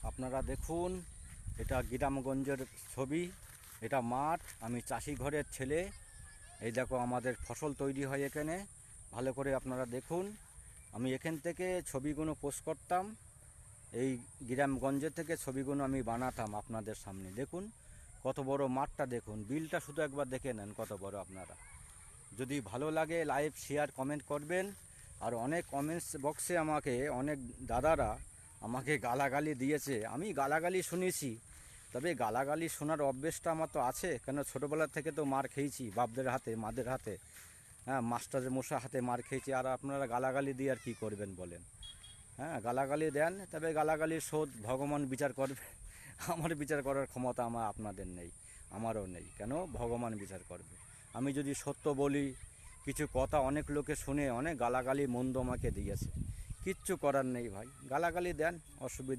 আপনারা দেখুন, এটা গ্রামগঞ্জের ছবি, এটা মাঠ। আমি চাষি ঘরের ছেলে। এই দেখো আমাদের ফসল তৈরি হয় এখানে। ভালো করে আপনারা দেখুন। আমি এখান থেকে ছবিগুলো পোস্ট করতাম, এই গ্রামগঞ্জে থেকে ছবিগুলো আমি বানাতাম আপনাদের সামনে। দেখুন কত বড় মাঠটা, দেখুন বিলটা শুধু একবার দেখে নেন কত বড়। আপনারা যদি ভালো লাগে লাইভ শেয়ার কমেন্ট করবেন। আর অনেক কমেন্টস বক্সে আমাকে অনেক দাদারা আমাকে গালাগালি দিয়েছে, আমি গালাগালি শুনেছি। তবে গালাগালি শোনার অভ্যেসটা আমার তো আছে, কেন ছোটোবেলা থেকে তো মার খেয়েছি বাপদের হাতে মাদের হাতে, হ্যাঁ মাস্টারের মশার হাতে মার খেয়েছি। আর আপনারা গালাগালি দিয়ে আর কী করবেন বলেন? হ্যাঁ গালাগালি দেন, তবে গালাগালির শোধ ভগবান বিচার করবে। আমার বিচার করার ক্ষমতা আপনাদের নেই, আমারও নেই। কেন? ভগবান বিচার করবে। আমি যদি সত্য বলি, কিছু কথা অনেক লোকে শুনে অনেক গালাগালি মন্দ আমাকে দিয়েছে, কিচ্ছু করার নেই ভাই। গালাগালি দেন, অসুবিধা